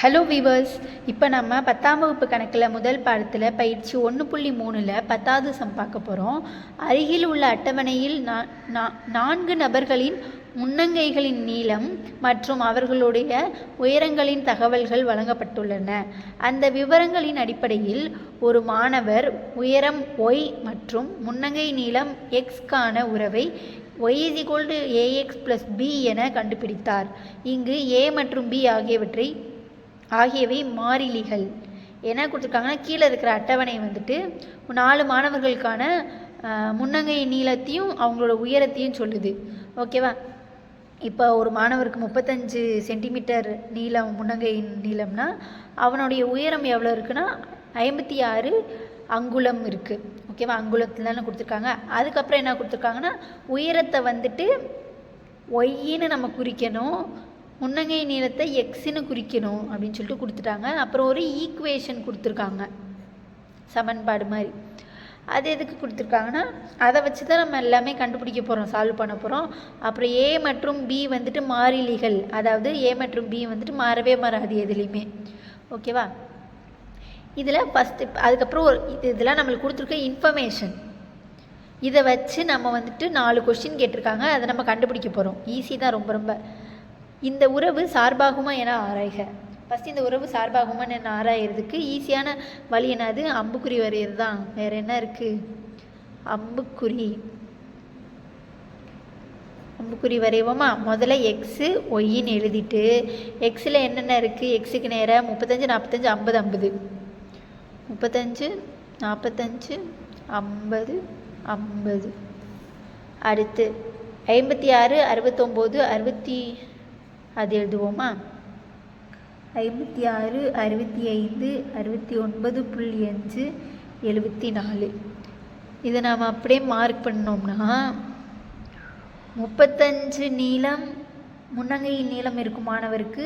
Hello viewers, இப்போ நம்ம 10ஆம் வகுப்பு கணக்கில் முதல் பாடத்தில் பயிற்சி 1.3ல் 10வது சம் பார்க்க போகிறோம். அருகில் உள்ள அட்டவணையில் 4 நபர்களின் முன்னங்கைகளின் நீளம் மற்றும் அவர்களுடைய உயரங்களின் தகவல்கள் வழங்கப்பட்டுள்ளன. அந்த விவரங்களின் அடிப்படையில் ஒரு மாணவர் உயரம் y மற்றும் முன்னங்கை நீளம் x-க்கான உறவை y = ax + b என கண்டுபிடித்தார். இங்கு a மற்றும் b ஆகியவை மாறிலிகள். என்ன கொடுத்துருக்காங்கன்னா, கீழே இருக்கிற அட்டவணை வந்துட்டு 4 மாணவர்களுக்கான முன்னங்கை நீளத்தையும் அவங்களோட உயரத்தையும் சொல்லுது. ஓகேவா? இப்போ ஒரு மாணவருக்கு 35 சென்டிமீட்டர் நீளம் முன்னங்கை நீளம்னா அவனுடைய உயரம் எவ்வளோ இருக்குன்னா 56 அங்குலம் இருக்குது. ஓகேவா? அங்குலத்தில் தானே கொடுத்துருக்காங்க. அதுக்கப்புறம் என்ன கொடுத்துருக்காங்கன்னா, உயரத்தை வந்துட்டு ஒய்ன்னு நம்ம குறிக்கணும், முன்னங்கை நீளத்தை எக்ஸ்ன்னு குறிக்கணும் அப்படின்னு சொல்லிட்டு கொடுத்துட்டாங்க. அப்புறம் ஒரு ஈக்குவேஷன் கொடுத்துருக்காங்க, சமன்பாடு மாதிரி. அது எதுக்கு கொடுத்துருக்காங்கன்னா, அதை வச்சு தான் நம்ம எல்லாமே கண்டுபிடிக்க போகிறோம், சால்வ் பண்ண போகிறோம். அப்புறம் ஏ மற்றும் பி வந்துட்டு மாறிலிகள், அதாவது ஏ மற்றும் பி வந்துட்டு மாறவே மாறாது எதுலேயுமே. ஓகேவா? இதில் ஃபஸ்ட்டு அதுக்கப்புறம் இதெல்லாம் நம்மளுக்கு கொடுத்துருக்க இன்ஃபர்மேஷன். இதை வச்சு நம்ம வந்துட்டு 4 கொஸ்டின் கேட்டிருக்காங்க, அதை நம்ம கண்டுபிடிக்க போகிறோம். ஈஸி தான், ரொம்ப ரொம்ப. இந்த உறவு சார்பாகுமா என ஆராய்க. ஃபஸ்ட்டு இந்த உறவு சார்பாகுமா என ஆராயறதுக்கு ஈஸியான வழி என்னது? அம்புக்குறி வரைகிறது தான். வேறு என்ன இருக்குது? அம்புக்குறி வரைவோமா? முதல்ல எக்ஸு ஒய்ன்னு எழுதிட்டு, எக்ஸில் என்னென்ன இருக்குது? எக்ஸுக்கு நேராக 35 45 50 50 35 45 50. அடுத்து 56 69 60 அது எழுதுவோமா? 56 65 69.5 74. இதை நாம் அப்படியே மார்க் பண்ணோம்னா 35 நீளம் முன்னங்கை நீளம் இருக்கும் மாணவருக்கு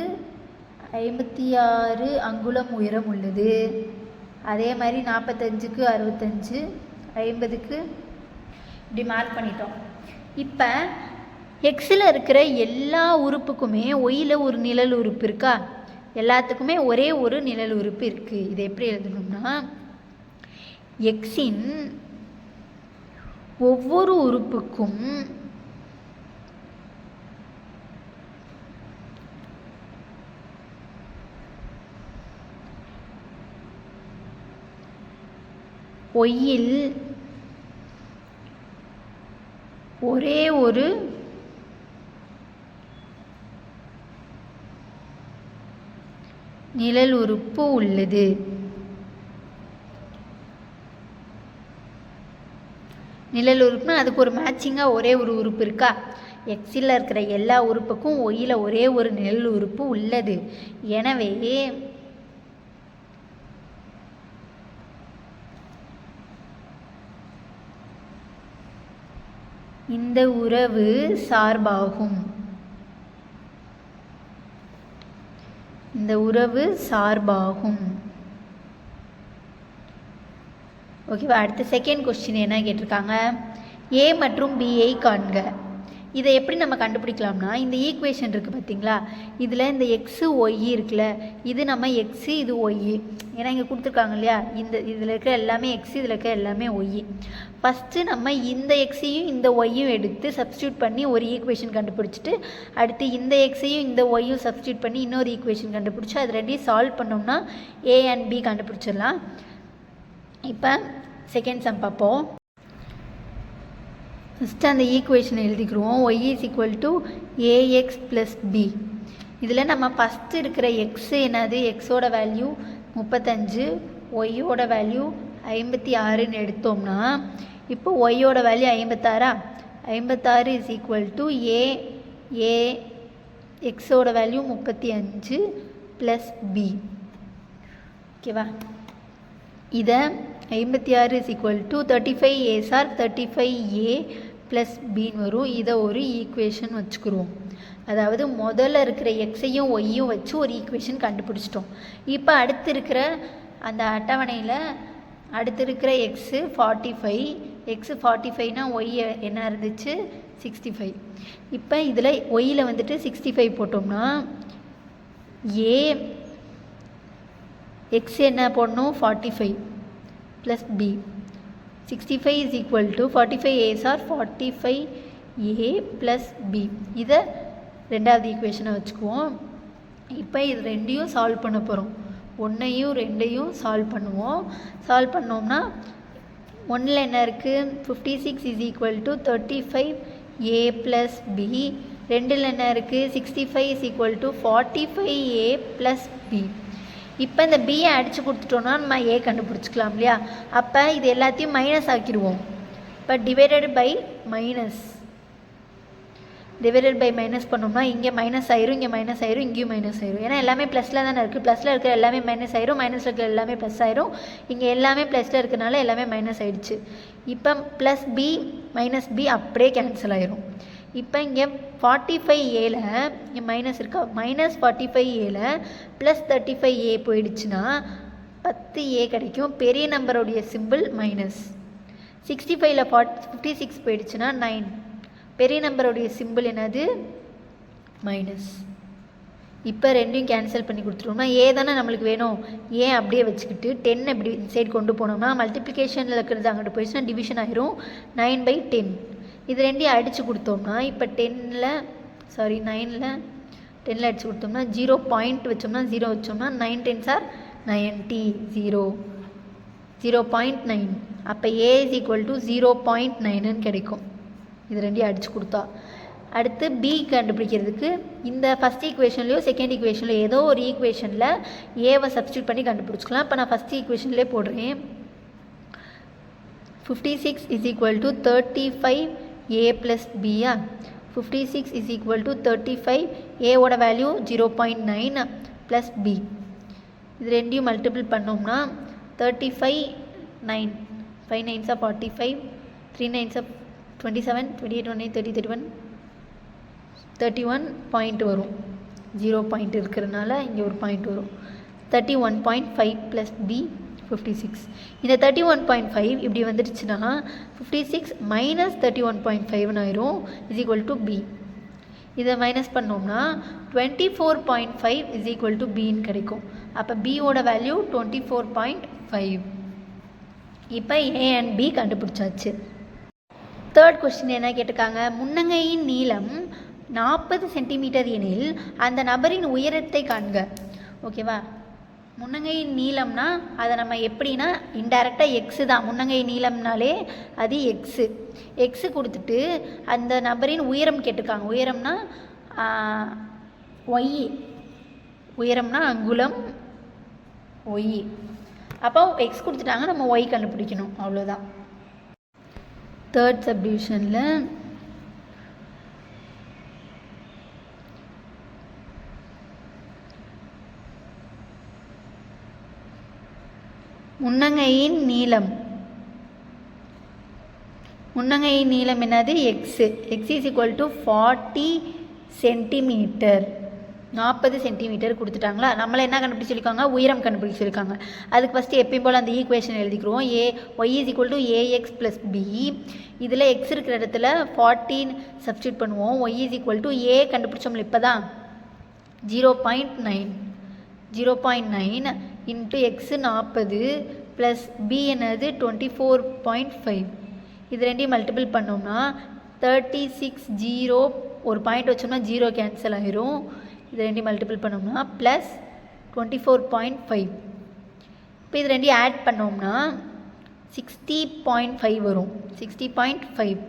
56 அங்குலம் உயரம் உள்ளது. அதே மாதிரி 45க்கு 65 50க்கு இப்படி மார்க் பண்ணிட்டோம். இப்போ எக்ஸில் இருக்கிற எல்லா உறுப்புக்குமே ஒய்யில் ஒரு நிழல் உறுப்பு இருக்கா? எல்லாத்துக்குமே ஒரே ஒரு நிழல் உறுப்பு இருக்குது. இதை எப்படி எழுதணும்னா, எக்ஸின் ஒவ்வொரு உறுப்புக்கும் ஒய்யில் ஒரே ஒரு நிழல் உறுப்பு உள்ளது. நிழல் உறுப்புனா அதுக்கு ஒரு மேட்சிங்காக ஒரே ஒரு உறுப்பு இருக்கா? எக்ஸில் இருக்கிற எல்லா உறுப்புக்கும் ஒய்யில் ஒரே ஒரு நிழல் உறுப்பு உள்ளது. எனவே இந்த உறவு சார்பாகும். இந்த உறவு சார்பாகும். ஓகேவா? அடுத்த செகண்ட் கொஸ்டின் என்ன கேட்டிருக்காங்க? ஏ மற்றும் பியை காண்க. இதை எப்படி நம்ம கண்டுபிடிக்கலாம்னா, இந்த ஈக்குவேஷன் இருக்குது பார்த்தீங்களா, இதில் இந்த எக்ஸு ஒய் இருக்குல்ல, இது நம்ம எக்ஸு இது ஒய். ஏன்னா இங்கே கொடுத்துருக்காங்க இல்லையா, இதில் இருக்கிற எல்லாமே எக்ஸு, இதில் இருக்கிற எல்லாமே ஒய். ஃபஸ்ட்டு நம்ம இந்த எக்ஸையும் இந்த ஒய்யும் எடுத்து சப்ஸ்டியூட் பண்ணி ஒரு ஈக்குவேஷன் கண்டுபிடிச்சிட்டு, அடுத்து இந்த எக்ஸையும் இந்த ஒய்யும் சப்ஸ்டியூட் பண்ணி இன்னொரு ஈக்குவேஷன் கண்டுபிடிச்சி அது ரெண்டையும் சால்வ் பண்ணோம்னா ஏ அண்ட் பி கண்டுபிடிச்சிடலாம். இப்போ செகண்ட் சம் பார்ப்போம். ஃபஸ்ட்டு அந்த ஈக்குவேஷனை எழுதிக்கிறோம். y = ax + b. இதில் நம்ம ஃபஸ்ட்டு இருக்கிற எக்ஸு என்னது? எக்ஸோட வேல்யூ 35, ஒய்யோட வேல்யூ 56ன்னு எடுத்தோம்னா, இப்போ ஒய்யோட வேல்யூ 56. 56 = a எக்ஸோட வேல்யூ 35 + b. ஓகேவா? இதை 56 = 35a 35a + bன்னு வரும். இதை ஒரு ஈக்குவேஷன் வச்சுக்கிறோம். அதாவது முதல்ல இருக்கிற எக்ஸையும் ஒய்யும் வச்சு ஒரு ஈக்குவேஷன் கண்டுபிடிச்சிட்டோம். இப்போ அடுத்து இருக்கிற அந்த அட்டவணையில் அடுத்து இருக்கிற எக்ஸு 45, எக்ஸு 45னா ஒய் என்ன இருந்துச்சு? 65. இப்போ இதில் ஒய்யில் வந்துட்டு 65 போட்டோம்னா ஏ எக்ஸ் என்ன போடணும் 45 plus B 65 is equal to 45 as or 45 A plus B. இதை ரெண்டாவது ஈக்குவேஷனை வச்சுக்குவோம். இப்போ இது ரெண்டையும் சால்வ் பண்ண போகிறோம். ஒன்றையும் ரெண்டையும் சால்வ் பண்ணுவோம். சால்வ் பண்ணோம்னா ஒன்றில் என்ன இருக்குது 56 is equal to 35 A plus B. ரெண்டில் என்ன இருக்குது 65 is equal to 45 A plus B. இப்போ இந்த பியை அடித்து கொடுத்துட்டோன்னா நம்ம ஏ கண்டுபிடிச்சிக்கலாம் இல்லையா? அப்போ இது எல்லாத்தையும் மைனஸ் ஆக்கிடுவோம். இப்போ டிவைடட் பை மைனஸ் பண்ணோம்னா இங்கே மைனஸ் ஆயிரும், இங்கே மைனஸ் ஆயிரும், இங்கேயும் மைனஸ் ஆயிரும். ஏன்னா எல்லாமே ப்ளஸில் தானே இருக்குது. ப்ளஸில் இருக்கிற எல்லாமே மைனஸ் ஆயிரும், மைனஸில் இருக்கிற எல்லாமே ப்ளஸ் ஆயிரும். இங்கே எல்லாமே ப்ளஸில் இருக்கிறனால எல்லாமே மைனஸ் ஆயிடுச்சு. இப்போ ப்ளஸ் பி மைனஸ் பி அப்படியே கேன்சல் ஆயிரும். இப்போ இங்கே 45 ஏல இங்கே மைனஸ் இருக்கா, மைனஸ் 45 ஏல ப்ளஸ் 35 ஏ போயிடுச்சுன்னா 10 ஏ கிடைக்கும். பெரிய நம்பருடைய சிம்பிள் மைனஸ். 65ல் 56 போயிடுச்சுன்னா 9. பெரிய நம்பருடைய சிம்பிள் என்னது மைனஸ். இப்போ ரெண்டையும் கேன்சல் பண்ணி கொடுத்துருவோம்னா ஏ தானே நம்மளுக்கு வேணும். ஏ அப்படியே வச்சுக்கிட்டு 10 இப்படி சைடு கொண்டு போனோம்னா மல்டிப்ளிகேஷனில் இருக்கிறது அங்கிட்டு போயிடுச்சுன்னா டிவிஷன் ஆயிரும். 9/10 இது ரெண்டையும் அடித்து கொடுத்தோம்னா இப்போ 9ல் 10ல் அடித்து கொடுத்தோம்னா 0 பாயிண்ட் வச்சோம்னா 0 வச்சோம்னா 9 10s are 90 0.9. அப்போ ஏ இஸ் ஈக்குவல் டு 0.9ன்னு கிடைக்கும். இது ரெண்டையும் அடித்து கொடுத்தா. அடுத்து பி கண்டுபிடிக்கிறதுக்கு இந்த ஃபஸ்ட் ஈக்குவேஷன்லையோ செகண்ட் ஈக்குவேஷன்லையோ ஏதோ ஒரு ஈக்குவேஷனில் ஏவை சப்ஸ்டியூட் பண்ணி கண்டுபிடிச்சிக்கலாம். இப்போ நான் ஃபஸ்ட் ஈக்குவேஷன்லேயே போடுறேன். 56 is equal to 35 A plus பியா. 56 இஸ் ஈக்குவல் டு 35 ஏவோட வேல்யூ 0.9 ப்ளஸ் பி. இது ரெண்டையும் மல்டிபிள் பண்ணோம்னா 35 9 5 9s are 45 3 9s are 27 28 28 30 31 31 point வரும். 0 பாயிண்ட் இருக்கிறதுனால இங்கே ஒரு பாயிண்ட் வரும். 31.5 ப்ளஸ் பி 56. இந்த 31.5 இப்படி வந்துடுச்சுன்னா 56 மைனஸ் 31.5 ஆயிரும் இஸ் ஈக்குவல் டு பி. இதை மைனஸ் பண்ணோம்னா 24.5 இஸ் ஈக்குவல் டு பின்னு கிடைக்கும். அப்போ பியோட வேல்யூ 24.5. இப்போ ஏ அண்ட் பி கண்டுபிடிச்சாச்சு. தேர்ட் கொஸ்டின் என்ன கேட்டிருக்காங்க, முன்னங்கையின் நீளம் 40 சென்டிமீட்டர் எனில் அந்த நபரின் உயரத்தை காண்க. ஓகேவா? முன்னங்கையின் நீளம்னா அதை நம்ம எப்படின்னா இன்டைரக்டாக எக்ஸு தான். முன்னங்கை நீளம்னாலே அது எக்ஸு கொடுத்துட்டு அந்த நபரின் உயரம் கேட்டிருக்காங்க. உயரம்னா ஒய், உயரம்னா அங்குலம் ஒய். அப்போ எக்ஸ் கொடுத்துட்டாங்க, நம்ம ஒய் கண்டுபிடிக்கணும், அவ்வளோதான். தேர்ட் சப்டிவிஷனில் முன்னங்கையின் நீளம் என்னது x. X is equal to 40 centimetre. 40 centimetre கொடுத்துட்டாங்களா. நம்மளை என்ன கண்டுபிடிச்சிருக்காங்க, உயரம் கண்டுபிடிச்சிருக்காங்க. அதுக்கு ஃபஸ்ட்டு எப்பயும் போல் அந்த ஈக்குவேஷன் எழுதிக்கிறோம். Y is equal to ax plus b. இதில் எக்ஸ் இருக்கிற இடத்துல 14 சப்ஸ்டியூட் பண்ணுவோம். Y is equal to a கண்டுபிடிச்சோம்ல இப்போ தான் 0.9 இன்ட்டு எக்ஸு 40 ப்ளஸ் பி என்னது 24.5. இது ரெண்டையும் மல்டிபிள் பண்ணோம்னா 36 0 ஒரு பாயிண்ட் வச்சோம்னா 0 கேன்சல் ஆகிரும். இது ரெண்டையும் மல்டிபிள் பண்ணோம்னா ப்ளஸ் 24.5. இப்போ இது ரெண்டையும் ஆட் பண்ணோம்னா 60.5 வரும். 60.5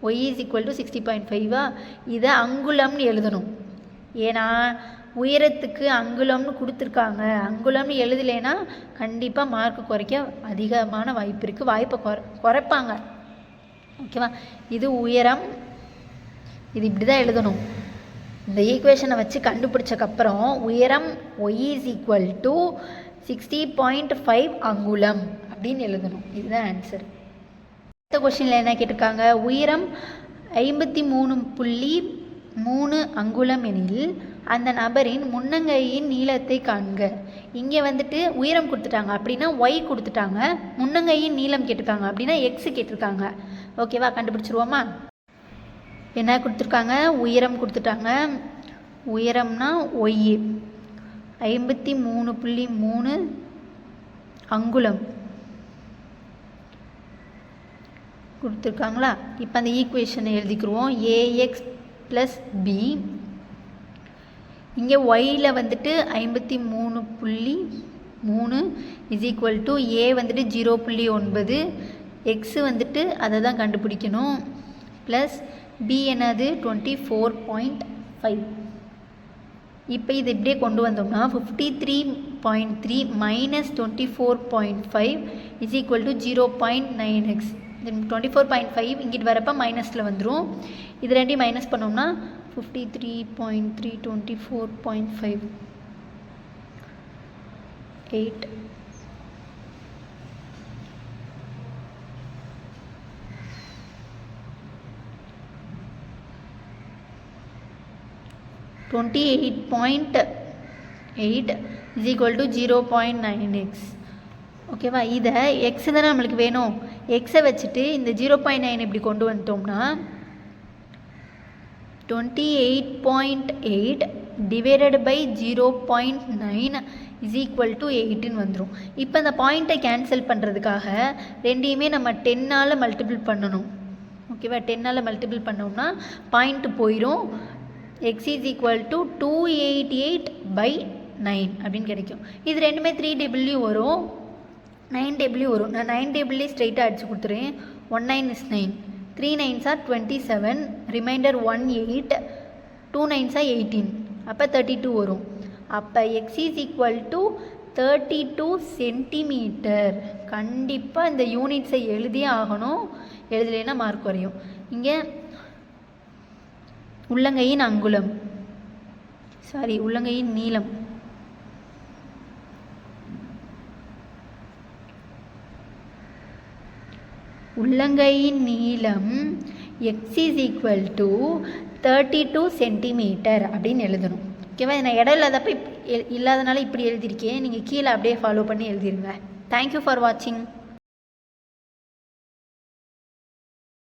ஒய் இஸ் ஈக்குவல் டு 60.5. இதை அங்குலம்னு எழுதணும். ஏன்னா உயரத்துக்கு அங்குலம்னு கொடுத்துருக்காங்க. அங்குலம்னு எழுதலைன்னா கண்டிப்பாக மார்க் குறைக்க அதிகமான வாய்ப்பு இருக்குது. வாய்ப்பை குறைப்பாங்க. ஓகேவா? இது உயரம், இது இப்படி தான் எழுதணும். இந்த ஈக்குவேஷனை வச்சு கண்டுபிடிச்சக்கப்புறம் உயரம் ஒய் இஸ் ஈக்குவல் டு 60.5 அங்குலம் அப்படின்னு எழுதணும். இதுதான் ஆன்சர். அடுத்த கொஸ்டினில் என்ன கேட்டிருக்காங்க, உயரம் 53.3 அங்குலம் எனில் அந்த நபரின் முன்னங்கையின் நீளத்தை காண்க. இங்கே வந்துட்டு உயரம் கொடுத்துட்டாங்க அப்படின்னா ஒய் கொடுத்துட்டாங்க, முன்னங்கையின் நீளம் கேட்டிருக்காங்க அப்படின்னா எக்ஸு கேட்டிருக்காங்க. ஓகேவா? கண்டுபிடிச்சிருவோமா? என்ன கொடுத்துருக்காங்க, உயரம் கொடுத்துட்டாங்க. உயரம்னா ஒய் 53.3 அங்குலம் கொடுத்துருக்காங்களா. இப்போ அந்த ஈக்குவேஷனை எழுதிக்கிடுவோம். ஏஎக்ஸ் ப்ளஸ் பி, இங்கே ஒயில் வந்துட்டு 53.3 இஸ் ஈக்குவல் டு ஏ வந்துட்டு 0.9, எக்ஸு வந்துட்டு அதை தான் கண்டுபிடிக்கணும், ப்ளஸ் பி என்னது 24.5. இப்போ இது இப்படியே கொண்டு வந்தோம்னா 53.3 minus 24.5 is equal to 0.9x. இந்த 24.5 இங்கிட்டு வரப்போ மைனஸில் வந்துடும். இது ரெண்டையும் மைனஸ் பண்ணோம்னா 53.3 24.5 8 28.8 is equal to 0.9x. ஓகேவா. இதை எக்ஸ் தானே நம்மளுக்கு வேணும். எக்ஸை வச்சுட்டு இந்த 0.9 இப்படி கொண்டு வந்துட்டோம்னா 28.8 divided by 0.9 is equal to 8ன்னு வந்துடும். இப்போ இந்த பாயிண்ட்டை கேன்சல் பண்ணுறதுக்காக ரெண்டையுமே நம்ம 10ஆல் மல்டிபிள் பண்ணணும். ஓகேவா. 10ஆல் மல்டிபிள் பண்ணோம்னா பாயிண்ட்டு போயிடும். எக்ஸ் இஸ் ஈக்குவல் டு 288/9 அப்படின்னு கிடைக்கும். இது ரெண்டுமே 3W வரும், 9W வரும். நான் 9W ஸ்ட்ரைட்டாக அடித்து கொடுத்துறேன். 1 9 is 9, 3 9s are 27, reminder 1 8, 2 9s are 18, அப்போ 32 வரும். அப்போ X is equal to 32 centimetre. கண்டிப்பாக இந்த யூனிட்ஸை எழுதியே ஆகணும், எழுதலைன்னா மார்க் குறையும். இங்கே உள்ளங்கையின் அங்குலம், உள்ளங்கையின் நீளம், உள்ளங்கையின் நீளம் X is equal to 32 centimetre அப்படின்னு எழுதணும். ஓகேவா. நான் இடம் இல்லாதப்போ இல்லாதனால இப்படி எழுதியிருக்கேன். நீங்கள் கீழே அப்படியே ஃபாலோ பண்ணி எழுதிருங்க. தேங்க்யூ ஃபார் வாட்சிங்.